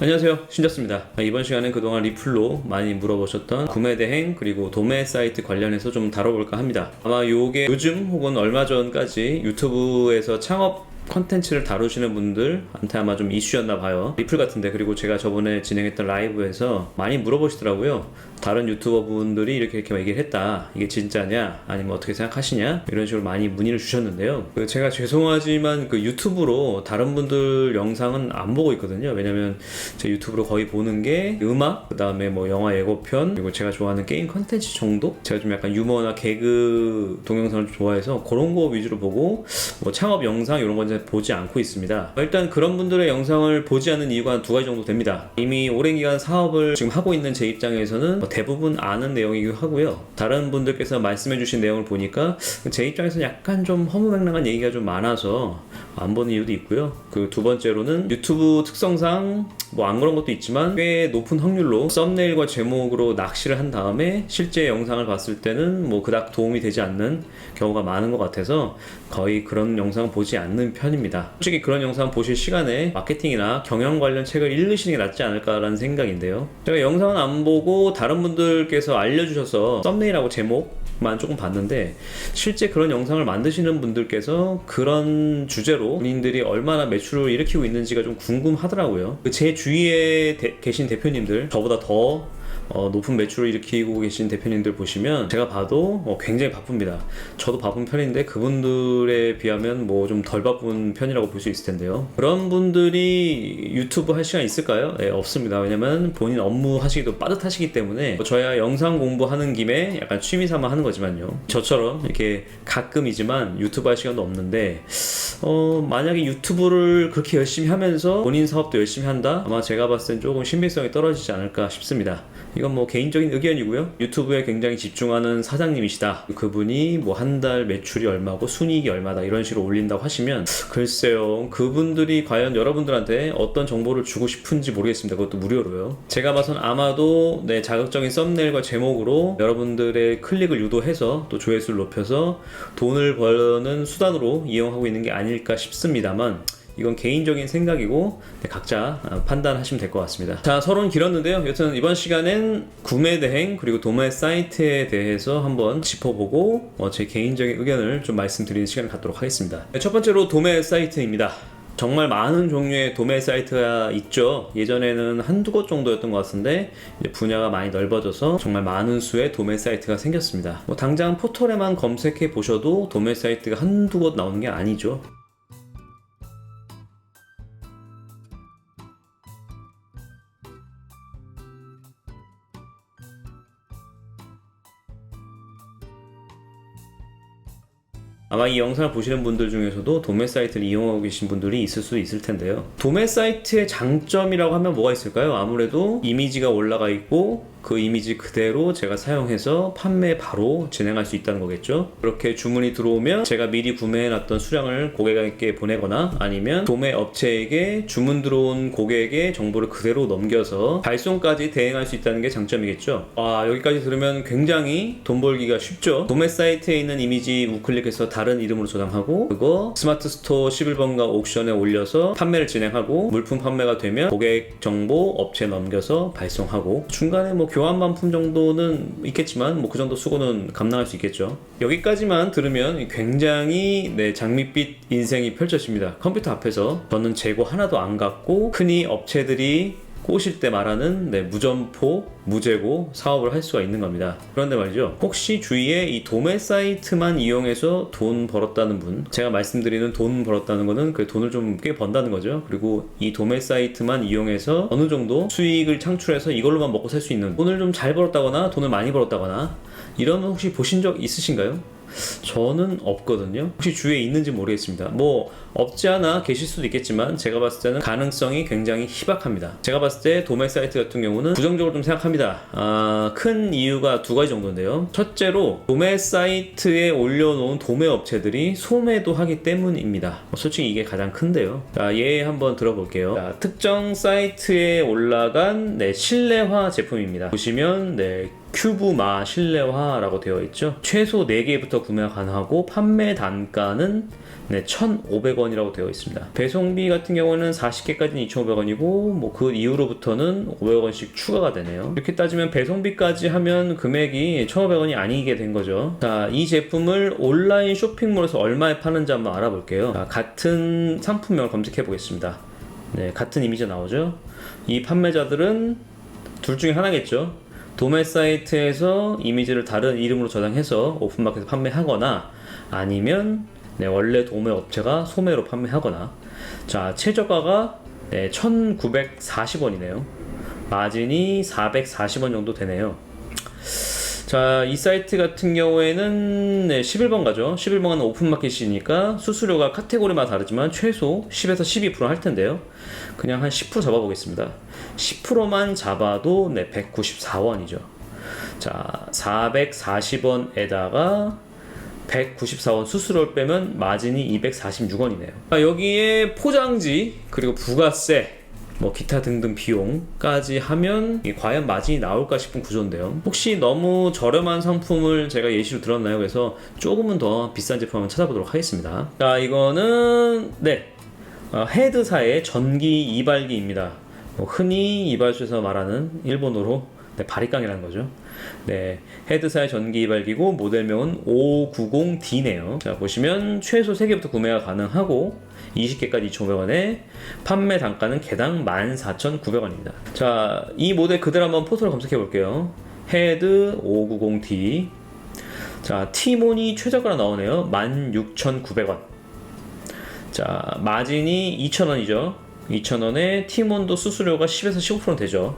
안녕하세요, 신졌습니다. 이번 시간엔 그동안 리플로 많이 물어보셨던 구매 대행 그리고 도매 사이트 관련해서 좀 다뤄볼까 합니다. 아마 요게 요즘 혹은 얼마 전까지 유튜브에서 창업 컨텐츠를 다루시는 분들한테 아마 좀 이슈였나 봐요. 리플 같은데. 그리고 제가 저번에 진행했던 라이브에서 많이 물어보시더라고요. 다른 유튜버 분들이 이렇게 얘기를 했다, 이게 진짜냐 아니면 어떻게 생각하시냐, 이런 식으로 많이 문의를 주셨는데요. 제가 죄송하지만 그 유튜브로 다른 분들 영상은 안 보고 있거든요. 왜냐면 제 유튜브로 거의 보는 게 음악, 그 다음에 뭐 영화 예고편, 그리고 제가 좋아하는 게임 컨텐츠 정도? 제가 좀 약간 유머나 개그 동영상을 좋아해서 그런 거 위주로 보고, 뭐 창업 영상 이런 건 보지 않고 있습니다. 일단 그런 분들의 영상을 보지 않는 이유가 한 두 가지 정도 됩니다. 이미 오랜 기간 사업을 지금 하고 있는 제 입장에서는 대부분 아는 내용이기도 하고요. 다른 분들께서 말씀해주신 내용을 보니까 제 입장에서는 약간 좀 허무맹랑한 얘기가 좀 많아서 안 보는 이유도 있고요. 그 두 번째로는 유튜브 특성상 뭐 안 그런 것도 있지만 꽤 높은 확률로 썸네일과 제목으로 낚시를 한 다음에 실제 영상을 봤을 때는 뭐 그닥 도움이 되지 않는 경우가 많은 것 같아서 거의 그런 영상을 보지 않는 편입니다. 솔직히 그런 영상 보실 시간에 마케팅이나 경영 관련 책을 읽으시는 게 낫지 않을까라는 생각인데요. 제가 영상은 안 보고 다른 분들께서 알려주셔서 썸네일하고 제목만 조금 봤는데, 실제 그런 영상을 만드시는 분들께서 그런 주제로 본인들이 얼마나 매출을 일으키고 있는지가 좀 궁금하더라고요. 제 주위에 계신 대표님들, 저보다 더 높은 매출을 일으키고 계신 대표님들 보시면 제가 봐도 굉장히 바쁩니다. 저도 바쁜 편인데 그분들에 비하면 뭐 좀 덜 바쁜 편이라고 볼 수 있을 텐데요. 그런 분들이 유튜브 할 시간 있을까요? 네, 없습니다. 왜냐면 본인 업무 하시기도 빠듯하시기 때문에, 저야 영상 공부하는 김에 약간 취미 삼아 하는 거지만요. 저처럼 이렇게 가끔이지만 유튜브 할 시간도 없는데, 만약에 유튜브를 그렇게 열심히 하면서 본인 사업도 열심히 한다? 아마 제가 봤을 땐 조금 신빙성이 떨어지지 않을까 싶습니다. 이건 뭐 개인적인 의견이고요. 유튜브에 굉장히 집중하는 사장님이시다, 그분이 뭐 한 달 매출이 얼마고 순이익이 얼마다 이런 식으로 올린다고 하시면, 글쎄요, 그분들이 과연 여러분들한테 어떤 정보를 주고 싶은지 모르겠습니다. 그것도 무료로요. 제가 봐선 아마도 자극적인 썸네일과 제목으로 여러분들의 클릭을 유도해서 또 조회수를 높여서 돈을 버는 수단으로 이용하고 있는 게 아닐까 싶습니다만, 이건 개인적인 생각이고 각자 판단하시면 될 것 같습니다. 자, 서론은 길었는데요. 여튼 이번 시간엔 구매 대행 그리고 도매 사이트에 대해서 한번 짚어보고 제 개인적인 의견을 좀 말씀드리는 시간을 갖도록 하겠습니다. 첫 번째로 도매 사이트입니다. 정말 많은 종류의 도매 사이트가 있죠. 예전에는 한두 곳 정도였던 것 같은데 이제 분야가 많이 넓어져서 정말 많은 수의 도매 사이트가 생겼습니다. 당장 포털에만 검색해 보셔도 도매 사이트가 한두 곳 나오는 게 아니죠. 아마 이 영상을 보시는 분들 중에서도 도매 사이트를 이용하고 계신 분들이 있을 수 있을 텐데요. 도매 사이트의 장점이라고 하면 뭐가 있을까요? 아무래도 이미지가 올라가 있고 그 이미지 그대로 제가 사용해서 판매 바로 진행할 수 있다는 거겠죠. 그렇게 주문이 들어오면 제가 미리 구매해놨던 수량을 고객에게 보내거나, 아니면 도매 업체에게 주문 들어온 고객의 정보를 그대로 넘겨서 발송까지 대행할 수 있다는 게 장점이겠죠. 여기까지 들으면 굉장히 돈 벌기가 쉽죠. 도매 사이트에 있는 이미지 우클릭해서 다른 이름으로 저장하고, 그거 스마트 스토어 11번가 옥션에 올려서 판매를 진행하고, 물품 판매가 되면 고객 정보 업체에 넘겨서 발송하고, 중간에 뭐 교환 반품 정도는 있겠지만 뭐 그 정도 수고는 감당할 수 있겠죠. 여기까지만 들으면 굉장히 장밋빛 인생이 펼쳐집니다. 컴퓨터 앞에서 저는 재고 하나도 안 갖고 흔히 업체들이 꼬실 때 말하는 무점포, 무재고 사업을 할 수가 있는 겁니다. 그런데 말이죠, 혹시 주위에 이 도매 사이트만 이용해서 돈 벌었다는 분, 제가 말씀드리는 돈 벌었다는 거는 그 돈을 좀 꽤 번다는 거죠. 그리고 이 도매 사이트만 이용해서 어느 정도 수익을 창출해서 이걸로만 먹고 살 수 있는, 돈을 좀 잘 벌었다거나 돈을 많이 벌었다거나 이런 건 혹시 보신 적 있으신가요? 저는 없거든요. 혹시 주위에 있는지 모르겠습니다. 뭐 없지 않아 계실 수도 있겠지만 제가 봤을 때는 가능성이 굉장히 희박합니다. 제가 봤을 때 도매 사이트 같은 경우는 부정적으로 좀 생각합니다. 큰 이유가 두 가지 정도인데요. 첫째로 도매 사이트에 올려놓은 도매 업체들이 소매도 하기 때문입니다. 솔직히 이게 가장 큰데요. 자, 예 한번 들어볼게요. 자, 특정 사이트에 올라간 실내화 제품입니다. 보시면 큐브마 실내화라고 되어 있죠. 최소 4개부터 구매가 가능하고 판매 단가는 1,500원이라고 되어 있습니다. 배송비 같은 경우는 40개까지는 2,500원이고 뭐 그 이후로부터는 500원씩 추가가 되네요. 이렇게 따지면 배송비까지 하면 금액이 1,500원이 아니게 된 거죠. 자, 이 제품을 온라인 쇼핑몰에서 얼마에 파는지 한번 알아볼게요. 자, 같은 상품명을 검색해 보겠습니다. 네, 같은 이미지가 나오죠. 이 판매자들은 둘 중에 하나겠죠. 도매 사이트에서 이미지를 다른 이름으로 저장해서 오픈마켓에서 판매하거나 아니면 원래 도매 업체가 소매로 판매하거나. 자, 최저가가 1,940원이네요. 마진이 440원 정도 되네요. 자, 이 사이트 같은 경우에는 11번 가죠. 11번은 오픈마켓이니까 수수료가 카테고리마다 다르지만 최소 10에서 12% 할 텐데요. 그냥 한 10% 잡아보겠습니다. 10%만 잡아도 194원이죠. 자, 440원에다가 194원 수수료를 빼면 마진이 246원이네요. 여기에 포장지 그리고 부가세 뭐 기타 등등 비용까지 하면 과연 마진이 나올까 싶은 구조인데요. 혹시 너무 저렴한 상품을 제가 예시로 들었나요? 그래서 조금은 더 비싼 제품 한번 찾아보도록 하겠습니다. 자, 이거는 헤드사의 전기 이발기입니다. 흔히 이발소에서 말하는 일본어로 바리깡이라는 거죠. 네, 헤드사의 전기 이발기고 모델명은 590D네요. 자, 보시면 최소 3개부터 구매가 가능하고 20개까지 2,500원에 판매 단가는 개당 14,900원입니다. 자, 이 모델 그대로 한번 포털을 검색해 볼게요. 헤드 590D. 자, T몬이 최저가로 나오네요. 16,900원. 자, 마진이 2,000원이죠. 2,000원에 T몬도 수수료가 10에서 15% 되죠.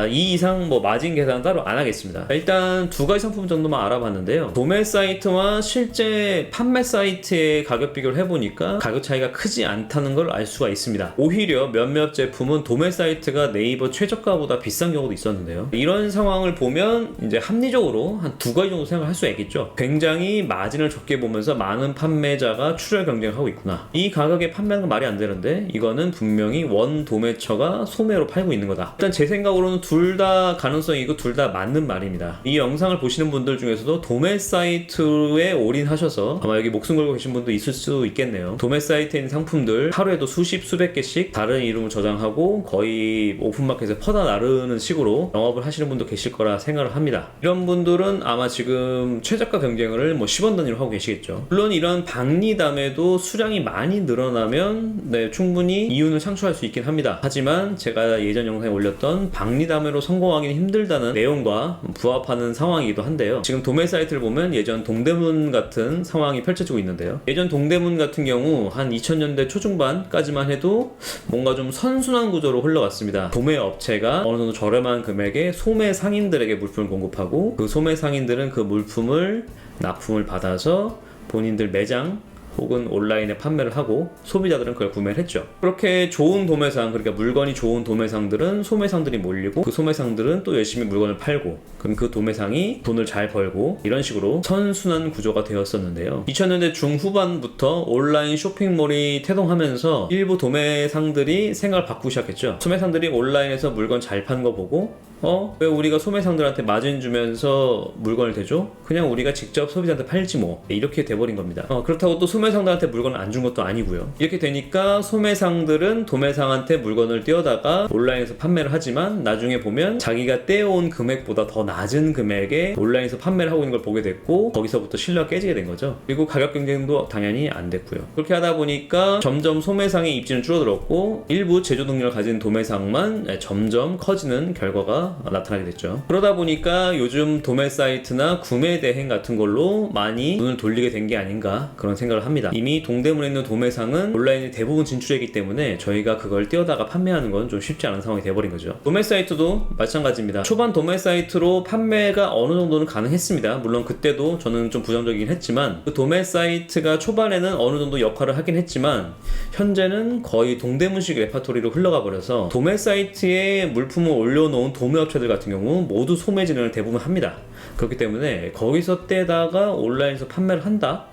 이 이상 마진 계산 따로 안 하겠습니다. 일단 두 가지 상품 정도만 알아봤는데요. 도매 사이트와 실제 판매 사이트의 가격 비교를 해보니까 가격 차이가 크지 않다는 걸 알 수가 있습니다. 오히려 몇몇 제품은 도매 사이트가 네이버 최저가보다 비싼 경우도 있었는데요. 이런 상황을 보면 이제 합리적으로 한 두 가지 정도 생각할 수가 있겠죠. 굉장히 마진을 적게 보면서 많은 판매자가 출혈 경쟁을 하고 있구나. 이 가격에 판매하는 건 말이 안 되는데 이거는 분명히 원 도매처가 소매로 팔고 있는 거다. 일단 제 생각으로는 둘 다 가능성이고 둘 다 맞는 말입니다. 이 영상을 보시는 분들 중에서도 도매 사이트에 올인하셔서 아마 여기 목숨 걸고 계신 분도 있을 수 있겠네요. 도매 사이트에 있는 상품들 하루에도 수십 수백 개씩 다른 이름을 저장하고 거의 오픈마켓에 퍼다 나르는 식으로 영업을 하시는 분도 계실 거라 생각을 합니다. 이런 분들은 아마 지금 최저가 경쟁을 10원 단위로 하고 계시겠죠. 물론 이런 박리담에도 수량이 많이 늘어나면 충분히 이윤을 창출할 수 있긴 합니다. 하지만 제가 예전 영상에 올렸던 박리담으로 성공하기는 힘들다는 내용과 부합하는 상황이기도 한데요. 지금 도매 사이트를 보면 예전 동대문 같은 상황이 펼쳐지고 있는데요. 예전 동대문 같은 경우 한 2000년대 초중반까지만 해도 뭔가 좀 선순환 구조로 흘러갔습니다. 도매 업체가 어느 정도 저렴한 금액에 소매 상인들에게 물품을 공급하고 그 소매 상인들은 그 물품을 납품을 받아서 본인들 매장 혹은 온라인에 판매를 하고 소비자들은 그걸 구매를 했죠. 그렇게 좋은 도매상, 그러니까 물건이 좋은 도매상들은 소매상들이 몰리고 그 소매상들은 또 열심히 물건을 팔고 그럼 그 도매상이 돈을 잘 벌고 이런 식으로 선순환 구조가 되었었는데요. 2000년대 중후반부터 온라인 쇼핑몰이 태동하면서 일부 도매상들이 생각을 바꾸기 시작했죠. 소매상들이 온라인에서 물건 잘 파는 거 보고 왜 우리가 소매상들한테 마진 주면서 물건을 대줘? 그냥 우리가 직접 소비자한테 팔지 뭐. 이렇게 돼버린 겁니다. 그렇다고 또 소매상들한테 물건을 안 준 것도 아니고요. 이렇게 되니까 소매상들은 도매상한테 물건을 띄워다가 온라인에서 판매를 하지만 나중에 보면 자기가 떼어온 금액보다 더 낮은 금액에 온라인에서 판매를 하고 있는 걸 보게 됐고 거기서부터 신뢰가 깨지게 된 거죠. 그리고 가격 경쟁도 당연히 안 됐고요. 그렇게 하다 보니까 점점 소매상의 입지는 줄어들었고 일부 제조 능력을 가진 도매상만 점점 커지는 결과가 나타나게 됐죠. 그러다 보니까 요즘 도매 사이트나 구매 대행 같은 걸로 많이 눈을 돌리게 된 게 아닌가 그런 생각을 합니다. 이미 동대문에 있는 도매상은 온라인에 대부분 진출했기 때문에 저희가 그걸 띄워다가 판매하는 건 좀 쉽지 않은 상황이 돼버린 거죠. 도매 사이트도 마찬가지입니다. 초반 도매 사이트로 판매가 어느 정도는 가능했습니다. 물론 그때도 저는 좀 부정적이긴 했지만 그 도매 사이트가 초반에는 어느 정도 역할을 하긴 했지만 현재는 거의 동대문식 레파토리로 흘러가 버려서 도매 사이트에 물품을 올려놓은 도매업체들 같은 경우 모두 소매 진행을 대부분 합니다. 그렇기 때문에 거기서 떼다가 온라인에서 판매를 한다?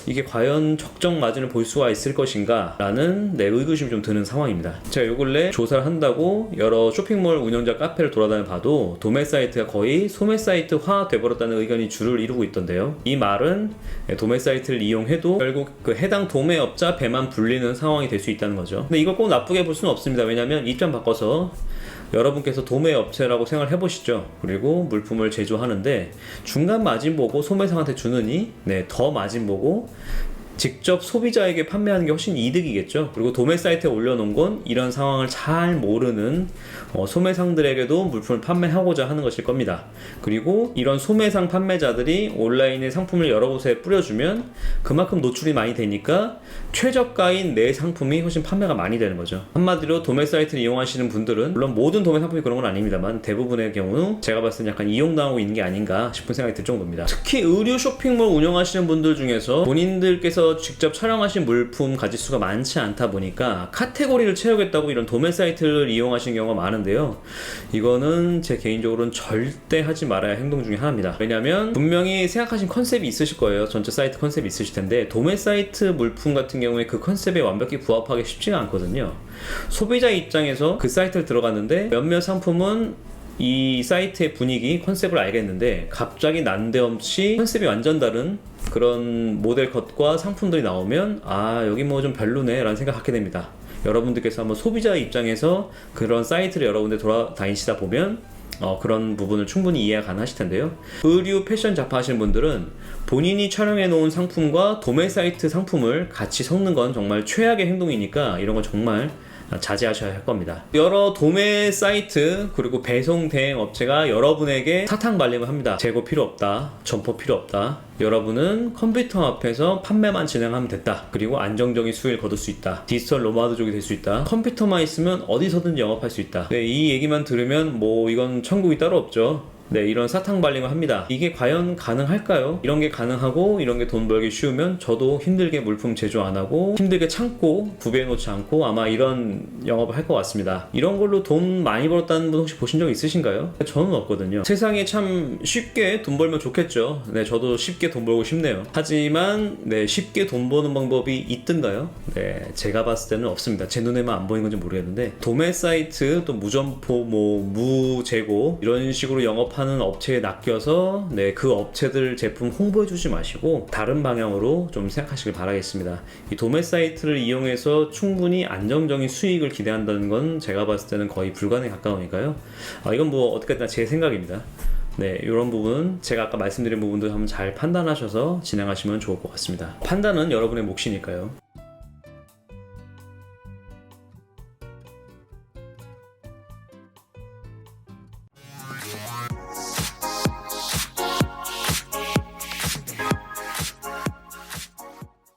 이게 과연 적정 마진을 볼 수가 있을 것인가 라는 의구심이 좀 드는 상황입니다. 제가 요 근래 조사를 한다고 여러 쇼핑몰 운영자 카페를 돌아다녀 봐도 도매 사이트가 거의 소매 사이트화 돼버렸다는 의견이 주를 이루고 있던데요. 이 말은 도매 사이트를 이용해도 결국 그 해당 도매업자 배만 불리는 상황이 될 수 있다는 거죠. 근데 이걸 꼭 나쁘게 볼 수는 없습니다. 왜냐하면 입장 바꿔서 여러분께서 도매업체라고 생각을 해보시죠. 그리고 물품을 제조하는데 중간 마진 보고 소매상한테 주느니 더 마진 보고 직접 소비자에게 판매하는 게 훨씬 이득이겠죠. 그리고 도매 사이트에 올려놓은 건 이런 상황을 잘 모르는 소매상들에게도 물품을 판매하고자 하는 것일 겁니다. 그리고 이런 소매상 판매자들이 온라인에 상품을 여러 곳에 뿌려주면 그만큼 노출이 많이 되니까 최저가인 내 상품이 훨씬 판매가 많이 되는 거죠. 한마디로 도매 사이트를 이용하시는 분들은, 물론 모든 도매 상품이 그런 건 아닙니다만 대부분의 경우 제가 봤을 때 약간 이용당하고 있는 게 아닌가 싶은 생각이 들 정도입니다. 특히 의류 쇼핑몰 운영하시는 분들 중에서 본인들께서 직접 촬영하신 물품 가짓수가 많지 않다 보니까 카테고리를 채우겠다고 이런 도매 사이트를 이용하시는 경우가 많은데요. 이거는 제 개인적으로는 절대 하지 말아야 할 행동 중에 하나입니다. 왜냐면 분명히 생각하신 컨셉이 있으실 거예요. 전체 사이트 컨셉이 있으실 텐데 도매 사이트 물품 같은 경우에 그 컨셉에 완벽히 부합하기 쉽지가 않거든요. 소비자 입장에서 그 사이트를 들어갔는데 몇몇 상품은 이 사이트의 분위기, 컨셉을 알겠는데 갑자기 난데없이 컨셉이 완전 다른 그런 모델 컷과 상품들이 나오면 여기 뭐 좀 별로네 라는 생각 갖게 됩니다. 여러분들께서 한번 소비자 입장에서 그런 사이트를 여러 군데 돌아다니시다 보면 그런 부분을 충분히 이해가 가능하실 텐데요. 의류 패션 잡화 하시는 분들은 본인이 촬영해 놓은 상품과 도매 사이트 상품을 같이 섞는 건 정말 최악의 행동이니까 이런 건 정말 자제하셔야 할 겁니다. 여러 도매 사이트 그리고 배송 대행 업체가 여러분에게 사탕 발림을 합니다. 재고 필요 없다, 점포 필요 없다, 여러분은 컴퓨터 앞에서 판매만 진행하면 됐다, 그리고 안정적인 수익을 거둘 수 있다, 디지털 노마드족이 될 수 있다, 컴퓨터만 있으면 어디서든 영업할 수 있다. 이 얘기만 들으면 뭐 이건 천국이 따로 없죠. 이런 사탕 발림을 합니다. 이게 과연 가능할까요? 이런 게 가능하고 이런 게 돈 벌기 쉬우면 저도 힘들게 물품 제조 안 하고 힘들게 참고 구비해 놓지 않고 아마 이런 영업을 할 것 같습니다. 이런 걸로 돈 많이 벌었다는 분 혹시 보신 적 있으신가요? 저는 없거든요. 세상에 참 쉽게 돈 벌면 좋겠죠. 저도 쉽게 돈 벌고 싶네요. 하지만 쉽게 돈 버는 방법이 있던가요? 제가 봤을 때는 없습니다. 제 눈에만 안 보이는 건지 모르겠는데 도매 사이트 또 무점포 무재고 이런 식으로 하는 업체에 낚여서 그 업체들 제품 홍보해 주지 마시고 다른 방향으로 좀 생각하시길 바라겠습니다. 이 도매 사이트를 이용해서 충분히 안정적인 수익을 기대한다는 건 제가 봤을 때는 거의 불가능에 가까우니까요. 이건 뭐 어떻게든 제 생각입니다. 이런 부분 제가 아까 말씀드린 부분들 한번 잘 판단하셔서 진행하시면 좋을 것 같습니다. 판단은 여러분의 몫이니까요.